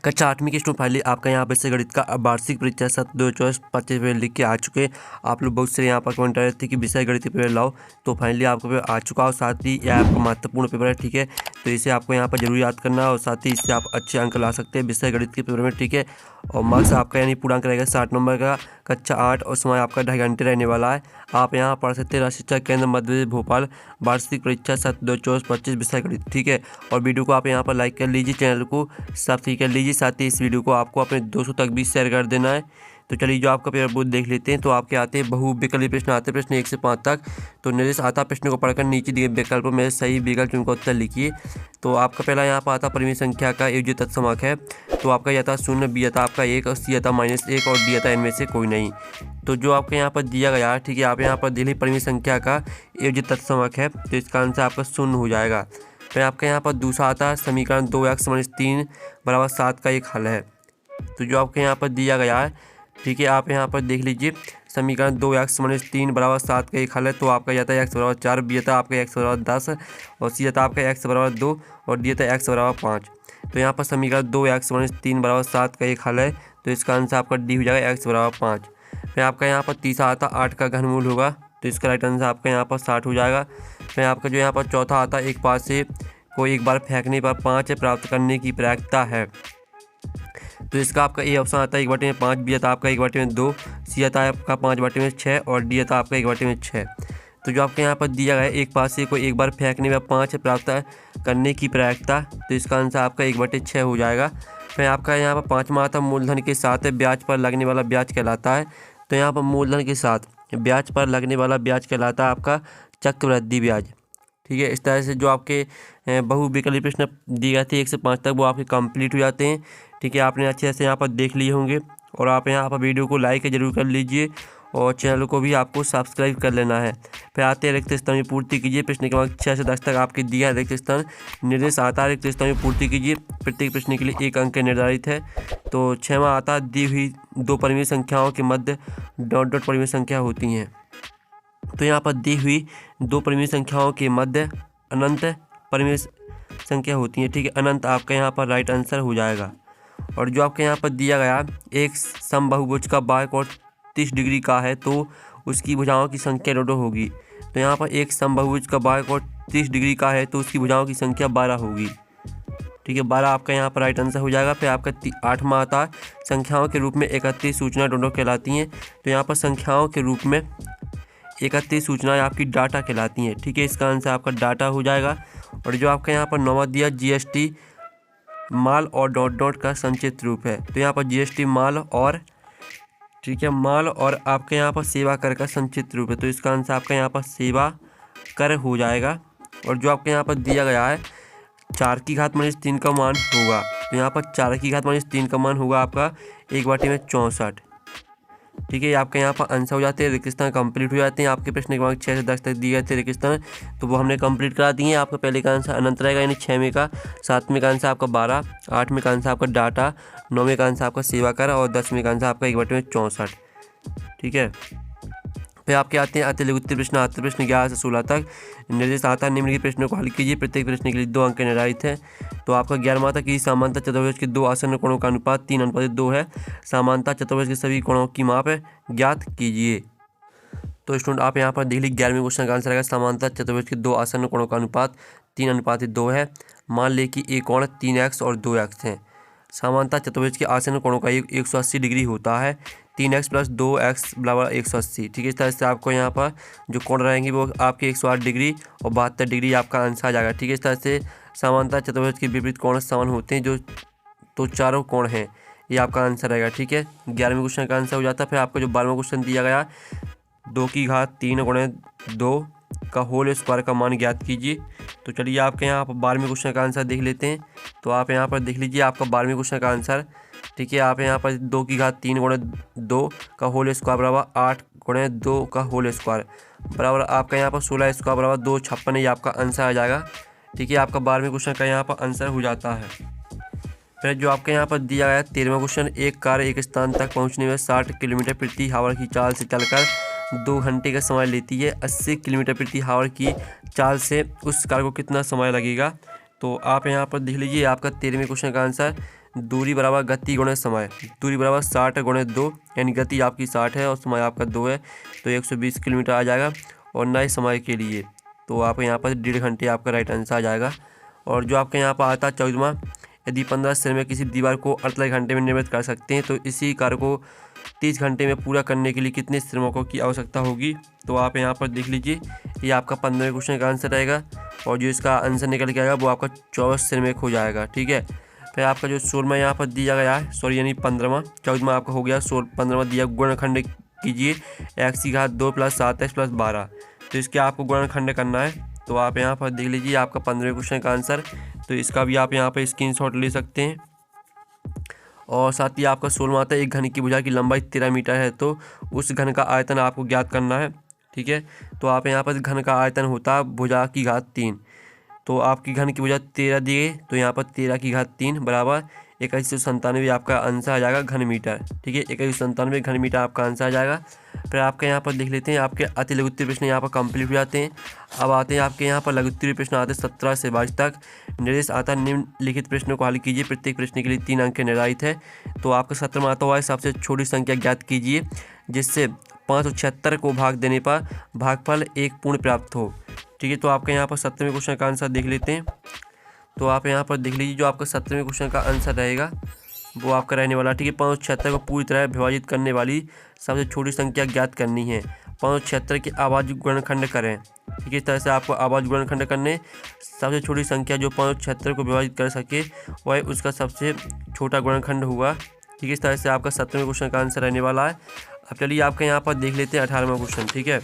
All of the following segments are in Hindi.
कक्षा 8वीं के स्टूडेंट फाइनली आपका यहाँ पर से गणित का वार्षिक परीक्षा 7/2024 पेपर लिख के आ चुके हैं। आप लोग बहुत से यहाँ पर कमेंट कर रहे थे कि विषय गणित के पेपर लाओ, तो फाइनली आपका पेपर आ चुका और साथ ही यह आपका महत्वपूर्ण पेपर है, ठीक है। तो इसे आपको यहाँ पर जरूर याद करना और साथ ही इससे आप अच्छे अंक ला सकते हैं विषय गणित के पेपर में, ठीक है। और मार्क्स आपका यानी पूरा अंक रहेगा 60 नंबर का, कक्षा 8 और समय आपका 2.5 घंटे रहने वाला है। आप यहाँ पढ़ सकते हैं राष्ट्रीय शिक्षा केंद्र मध्य प्रदेश भोपाल वार्षिक परीक्षा 7/2024 विषय गणित, ठीक है। और वीडियो को आप यहाँ पर लाइक कर लीजिए, चैनल को सब्सक्राइब कर लीजिए, साथ ही इस वीडियो को आपको अपने दोस्तों तक भी शेयर कर देना है। तो चलिए जो आपका पेपर बोर्ड देख लेते हैं। तो आपके आते हैं बहुविकल्पी प्रश्न आते हैं, प्रश्न 1 से 5 तक। तो निर्देश आता प्रश्न को पढ़कर नीचे दिए विकल्पों में सही विकल्प चुनकर उत्तर लिखिए। तो आपका पहला यहाँ पर आता परिमेय संख्या का योज्य तत्समक है। तो आपका यह था 0, बी आता आपका 1 और सी आता -1 और डी आता इनमें से कोई नहीं। तो जो आपके यहाँ पर दिया गया है, ठीक है, आप यहाँ पर दिल्ली परिमेय संख्या का योज्य तत्समक है, तो इसका आंसर आपका 0 हो जाएगा। फिर आपके यहाँ पर दूसरा आता है समीकरण 2x - 3 = 7 का एक हल है। तो जो आपके यहाँ पर दिया गया है, ठीक है, आप यहाँ पर देख लीजिए समीकरण 2x - 3 = 7 का एक हल है। तो आपका जाता है x = 4, बी आता आपका x = 10 और सी आता आपका x = 2 और डी आता x = 5। तो यहाँ पर समीकरण 2x - 3 = 7 का एक हल है, तो इसका आंसर आपका डी हो जाएगा x = 5। फिर आपका यहाँ पर तीसरा आता 8 का घनमूल होगा, तो इसका राइट आंसर आपका यहाँ पर 60 हो जाएगा। फिर आपका जो यहाँ पर चौथा आता एक पास से को एक बार फेंकने पर 5 प्राप्त करने की प्रयासता है। तो इसका आपका ए ऑप्शन आता है 1/5, बी आता आपका 1/2, सी आता है आपका 5/6 और डी आता आपका 1/6। तो जो आपके यहाँ पर दिया गया है एक पास से को एक बार फेंकने में 5 प्राप्त करने की प्रयासता, तो इसका आंसर आपका 1/6 हो जाएगा। फिर आपका यहाँ पर पाँचवा आता मूलधन के साथ ब्याज पर लगने वाला ब्याज कहलाता है। तो यहाँ पर मूलधन के साथ ब्याज पर लगने वाला ब्याज कहलाता है आपका चक्रवृद्धि ब्याज, ठीक है। इस तरह से जो आपके बहुविकल्पी प्रश्न दिए गए थे 1 से 5 तक वो आपके कंप्लीट हो जाते हैं, ठीक है। आपने अच्छे से यहाँ पर देख लिए होंगे और आप यहाँ पर वीडियो को लाइक जरूर कर लीजिए और चैनल को भी आपको सब्सक्राइब कर लेना है। फिर आते हैं रिक्त स्थान में पूर्ति कीजिए। प्रश्न क्रमांक 6 से 10 तक आपके दिया रिक्त स्थान निर्देश आता है, रिक्त स्थान में पूर्ति कीजिए। प्रत्येक प्रश्न के लिए 1 अंक निर्धारित है। तो 6वां आता दी हुई 2 परिमेय संख्याओं के मध्य ... परिमेय संख्या होती हैं। तो यहाँ पर दी हुई 2 परिमेय संख्याओं के मध्य अनंत परिमेय संख्या होती है, ठीक है। अनंत आपका यहाँ पर राइट आंसर हो जाएगा। और जो आपके यहाँ पर दिया गया एक समबाहुभुज का बायकोण 30 डिग्री का है, तो उसकी भुजाओं की संख्या 2 होगी। तो यहाँ पर एक समबाहुभुज का बायकोण 30 डिग्री का है, तो उसकी भुजाओं की संख्या 12 होगी, ठीक है। 12 आपका यहाँ पर राइट आंसर हो जाएगा। फिर आपका 8वां आता है संख्याओं के रूप में एकत्रित सूचना दोनों कहलाती हैं। तो यहाँ पर संख्याओं के रूप में एकत्रित सूचनाएं आपकी डाटा कहलाती हैं, ठीक है। इसका आंसर आपका डाटा हो जाएगा। और जो आपका यहाँ पर 9वां दिया जीएसटी माल और ... का संक्षिप्त रूप है। तो यहाँ पर जीएसटी माल और, ठीक है, माल और आपके यहाँ पर सेवा कर का संक्षिप्त रूप है। तो इसका आंसर आपका यहाँ पर सेवा कर हो जाएगा। और जो आपके यहाँ पर दिया गया है 4 की घात -3 का मान होगा। तो यहाँ पर 4 की घात -3 का मान होगा आपका 1/64, ठीक है। आपके यहाँ पर आंसर हो जाते हैं, रिक्त स्थान कंप्लीट हो जाते हैं। आपके प्रश्न क्रमांक 6 से 10 तक दिए गए थे रिक्त स्थान, तो वो हमने कंप्लीट करा दिए हैं। आपका पहले का आंसर अनंत रहेगा यानी 6वें का, 7वें का आंसर आपका 12, 8वें का आंसर आपका डाटा, 9वें का आंसर आपका सेवा कर और 10वें का आंसर आपका 1/64, ठीक है। फिर आपके आते हैं अतिलघुत्तर प्रश्न आते प्रश्न 11 से 16 तक। निर्देश आता निम्नलिखित प्रश्नों को हल कीजिए। प्रत्येक प्रश्न के लिए 2 अंक निर्धारित है। तो आपका 11वां था कि समांतर चतुर्भुज के 2 आसन्न कोणों का अनुपात 3:2 है। समांतर चतुर्भुज के सभी कोणों की माप ज्ञात कीजिए। तो स्टूडेंट आप यहाँ पर देख लीजिए 11वें क्वेश्चन का आंसर है समांतर चतुर्भुज के 2 आसन्न कोणों का अनुपात 3:2 है। मान ले कि एक कोण 3x और 2x है। समांतर चतुर्भुज के आसन्न कोणों का 180 डिग्री होता है। 3x + 2x = 180, ठीक है। इस तरह से आपको यहाँ पर जो कोण रहेंगे वो आपके 108 डिग्री और 72 डिग्री आपका आंसर आ जाएगा, ठीक है। इस तरह से समांतर चतुर्भुज के विपरीत कोण समान होते हैं जो, तो चारों कोण हैं, ये आपका आंसर रहेगा, ठीक है। 11वें क्वेश्चन का आंसर हो जाता है। फिर आपका जो 12वां क्वेश्चन दिया गया 2 की घात 3 × 2 का होल स्क्वायर का मान ज्ञात कीजिए। तो चलिए आपके यहाँ पर 12वें क्वेश्चन का आंसर देख लेते हैं। तो आप यहाँ पर देख लीजिए आपका 12वें क्वेश्चन का आंसर, ठीक है। आप यहाँ पर 2 की घात 3 × 2 का होल स्क्वायर बराबर 8 × 2 का होल स्क्वायर बराबर आपका यहाँ पर 16 स्क्वायर बराबर 256, ये आपका आंसर आ जाएगा, ठीक है। आपका 12वें क्वेश्चन का यहाँ पर आंसर हो जाता है। फिर जो आपके यहाँ पर दिया गया 13वां क्वेश्चन एक कार एक स्थान तक पहुँचने में 60 किलोमीटर प्रति आवर की चाल से चलकर 2 घंटे का समय लेती है। 80 किलोमीटर प्रति आवर की चाल से उस कार को कितना समय लगेगा। तो आप यहाँ पर देख लीजिए आपका 13वें क्वेश्चन का आंसर दूरी बराबर गति गुणे समय। दूरी बराबर 60 गुणे 2, यानी गति आपकी 60 है और समय आपका 2 है, तो 120 किलोमीटर आ जाएगा। और नए समय के लिए तो आप यहाँ पर 1.5 घंटे आपका राइट आंसर आ जाएगा। और जो आपके यहाँ पर आता है 14वां, यदि 15 श्रमिक में किसी दीवार को 48 घंटे में निर्मित कर सकते हैं तो इसी कार्य को 30 घंटे में पूरा करने के लिए कितने श्रमिकों की आवश्यकता होगी। तो आप यहाँ पर देख लीजिए, ये आपका 15वें क्वेश्चन का आंसर रहेगा और जो इसका आंसर निकल के आएगा वो आपका 24 श्रमिक हो जाएगा। ठीक है, फिर आपका जो 16वां यहाँ पर दिया गया है, सॉरी यानी 15वां, 14वां आपका हो गया, 15वां दिया गुणनखंड कीजिए x की घात 2 + 7x + 12। तो इसके आपको गुणनखंड करना है। तो आप यहाँ पर देख लीजिए आपका 15वें क्वेश्चन का आंसर, तो इसका भी आप यहाँ पर स्क्रीनशॉट ले सकते हैं। और साथ ही आपका 16वां आता है, एक घन की भुजा की लंबाई 13 मीटर है तो उस घन का आयतन आपको ज्ञात करना है। ठीक है, तो आप यहाँ पर घन का आयतन होता है भुजा की घात 3, तो आपकी घन की भुजा 13 दी गई, तो यहाँ पर 13 की घात 3 बराबर 2197 आपका आंसर आ जाएगा घन मीटर। ठीक है, 2197 घन मीटर आपका आंसर आ जाएगा। फिर आपके यहाँ पर देख लेते हैं, आपके अति लघुत्तरीय प्रश्न यहाँ पर कंप्लीट हो जाते हैं। अब आते हैं आपके यहाँ पर लघुत्तरीय प्रश्न आते हैं 17 से 22 तक। निर्देश आता है निम्नलिखित प्रश्नों को हल कीजिए, प्रत्येक प्रश्न के लिए 3 अंक निर्धारित है। तो आपका 17वां आता हुआ है, सबसे छोटी संख्या ज्ञात कीजिए जिससे 576 को भाग देने पर भागफल 1 पूर्ण प्राप्त हो। ठीक है, तो आपके यहाँ पर 17वें क्वेश्चन का आंसर देख लेते हैं। तो आप यहाँ पर देख लीजिए, जो आपका 17वें क्वेश्चन का आंसर रहेगा वो आपका रहने वाला। ठीक है, 576 को पूरी तरह विभाजित करने वाली सबसे छोटी संख्या ज्ञात करनी है। 576 के आवाज गुणनखंड करें। ठीक है, इस तरह से आपको आवाज गुणनखंड करने, सबसे छोटी संख्या जो 576 को विभाजित कर सके वह उसका सबसे छोटा गुणनखंड हुआ। ठीक है, इस तरह से आपका 17वें क्वेश्चन का आंसर रहने वाला है। अब चलिए आपके यहाँ पर देख लेते हैं 18वां क्वेश्चन। ठीक है,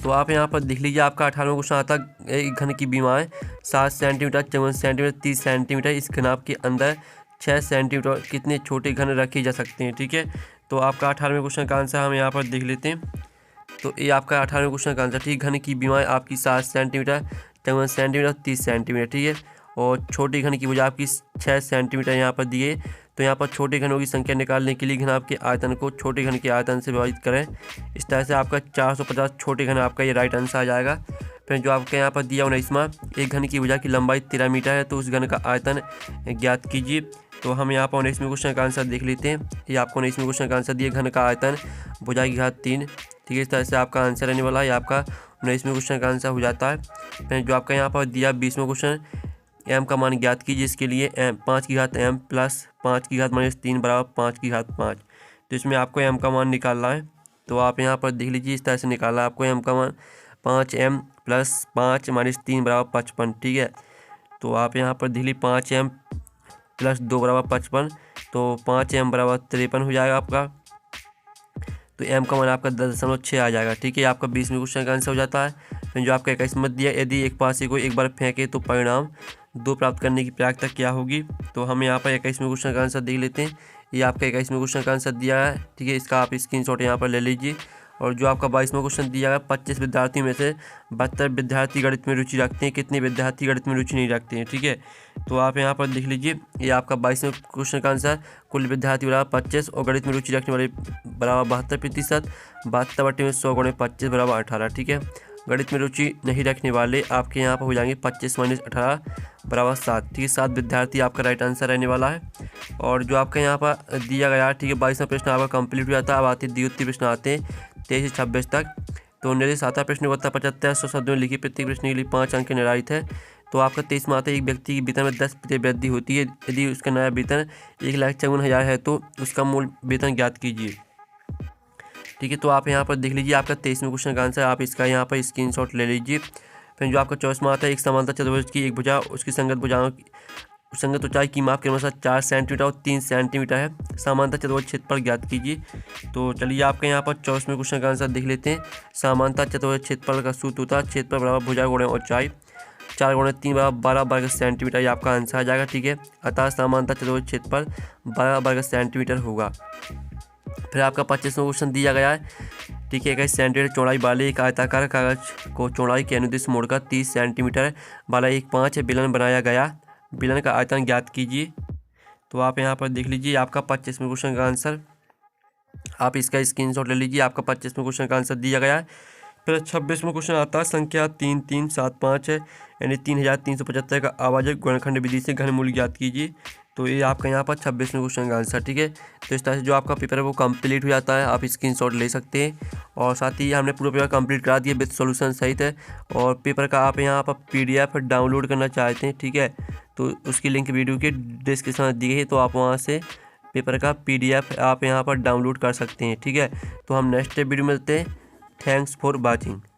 तो आप यहाँ पर देख लीजिए, आपका 18वां क्वेश्चन आता है, एक घन की बीमाएँ 7 सेंटीमीटर, 54 सेंटीमीटर, 30 सेंटीमीटर, इस घनाभ के अंदर 6 सेंटीमीटर कितने छोटे घन रखे जा सकते हैं। ठीक है, तो आपका 18वें क्वेश्चन का आंसर हम यहाँ पर देख लेते हैं। तो ये आपका 18वें क्वेश्चन का आंसर, ठीक, घन की बीमाएँ आपकी 7 सेंटीमीटर, 54 सेंटीमीटर, 30 सेंटीमीटर। ठीक है, और छोटी घन की भुजा आपकी 6 सेंटीमीटर यहाँ पर दिए। तो यहाँ पर छोटे घनों की संख्या निकालने के लिए घनाभ के आयतन को छोटे घन के आयतन से विभाजित करें। इस तरह से आपका 450 छोटे घन आपका ये राइट आंसर आ जाएगा। फिर जो आपके यहाँ पर दिया 19वां, एक घन की भुजा की लंबाई 13 मीटर है तो उस घन का आयतन ज्ञात कीजिए। तो हम यहाँ पर 19वें क्वेश्चन का आंसर देख लेते हैं। ये आपको 19वें क्वेश्चन का आंसर दिया, घन का आयतन भुजा की घात 3। ठीक है, इस तरह से आपका आंसर रहने वाला है, आपका 19वें क्वेश्चन का आंसर हो जाता है। फिर जो आपका यहाँ पर दिया 20वां क्वेश्चन, m का मान ज्ञात कीजिए, इसके लिए 5 की घात m + 5 की घात -3 बराबर 5 की घात 5। तो इसमें आपको m का मान निकालना है। तो आप यहाँ पर देख लीजिए, इस तरह से निकालना है आपको m का मान, 5m + 5 - 3 बराबर 55। ठीक है, तो आप यहाँ पर देख लीजिए 5m + 2 बराबर 55, तो 5m बराबर 53 हो जाएगा आपका। तो m का मान आपका 10.6 आ जाएगा। ठीक है, आपका 20वें क्वेश्चन का आंसर हो जाता है। फिर जो आपका 21वां दिया, यदि एक पासे को एक बार फेंके तो परिणाम 2 प्राप्त करने की प्रक्रिया क्या होगी। तो हम यहाँ पर 21वें क्वेश्चन का आंसर देख लेते हैं। ये आपका 21वें क्वेश्चन का आंसर दिया है। ठीक है, इसका आप स्क्रीनशॉट यहाँ पर ले लीजिए। और जो आपका 22वां क्वेश्चन दिया है, 25 विद्यार्थियों में से 72 विद्यार्थी गणित में रुचि रखते हैं, कितने विद्यार्थी गणित में रुचि नहीं रखते हैं। ठीक है, तो आप यहाँ पर देख लीजिए, ये आपका 22वें क्वेश्चन का आंसर, कुल विद्यार्थी बराबर 25 और गणित में रुचि रखने वाले बराबर 72%, 72/100 × 25 बराबर 18। ठीक है, गणित में रुचि नहीं रखने वाले आपके यहाँ पर हो जाएंगे 25 - 18 बराबर 7। ठीक है, 7 विद्यार्थी आपका राइट आंसर रहने वाला है। और जो आपका यहाँ पर दिया गया है, ठीक है, 22वां प्रश्न आपका कंप्लीट हो जाता है। अब आते हैं द्वितीय प्रश्न आते हैं 23 से 26 तक। तो निर्देश आता है, प्रश्न को 75 शब्दों में लिखिए, प्रत्येक प्रश्न के लिए 5 अंक निर्धारित है। तो आपका 23वां आता है, एक व्यक्ति की वेतन में 10% वृद्धि होती है, यदि उसका नया वेतन 1,54,000 है तो उसका मूल वेतन ज्ञात कीजिए। ठीक है, तो आप यहाँ पर देख लीजिए, आपका 23वें क्वेश्चन का आंसर, आप इसका यहाँ पर स्क्रीनशॉट ले लीजिए। फिर जो आपका 24वां आता है, एक समांतर चतुर्भुज की एक भुजा उसकी संगत भुजाओं संगत ऊंचाई की माप के अनुसार 4 सेंटीमीटर और 3 सेंटीमीटर है, समांतर चतुर्भुज क्षेत्रफल ज्ञात कीजिए। तो चलिए आपके यहाँ पर 24वें क्वेश्चन का आंसर देख लेते हैं। समांतर चतुर्भुज क्षेत्रफल का सूत्र होता है क्षेत्रफल बराबर भुजा गुणे ऊंचाई, 4 × 3 बराबर 12 वर्ग सेंटीमीटर, ये आपका आंसर आ जाएगा। ठीक है, अतः समांतर चतुर्भुज क्षेत्रफल 12 वर्ग सेंटीमीटर होगा। फिर आपका 25वां क्वेश्चन दिया गया है। ठीक है, 21 सेंटीमीटर चौड़ाई वाले एक आयताकार कागज को चौड़ाई के अनुदिश मोड़कर 30 सेंटीमीटर वाला एक 5 बेलन बनाया गया, बेलन का आयतन ज्ञात कीजिए। तो आप यहाँ पर देख लीजिए, आपका 25वें क्वेश्चन का आंसर, आप इसका स्क्रीनशॉट ले लीजिए, आपका 25वें क्वेश्चन का आंसर दिया गया है। फिर 26वां क्वेश्चन आता है, संख्या 3375 है, यानी 3375 का अभाजक गुणनखंड विधि से घनमूल ज्ञात कीजिए। तो ये आपका यहाँ पर 26वें क्वेश्चन का आंसर, ठीक है। तो इस तरह से जो आपका पेपर है वो कंप्लीट हो जाता है, आप स्क्रीनशॉट ले सकते हैं। और साथ ही हमने पूरा पेपर कंप्लीट करा दिया विद सॉल्यूशन सहित है। और पेपर का आप यहाँ पर PDF डाउनलोड करना चाहते हैं, ठीक है, तो उसकी लिंक वीडियो के डिस्क्रिप्शन में दी गई है, तो आप वहाँ से पेपर का PDF आप यहाँ पर डाउनलोड कर सकते हैं, ठीक है। तो हम नेक्स्ट वीडियो में मिलते हैं। Thanks for watching.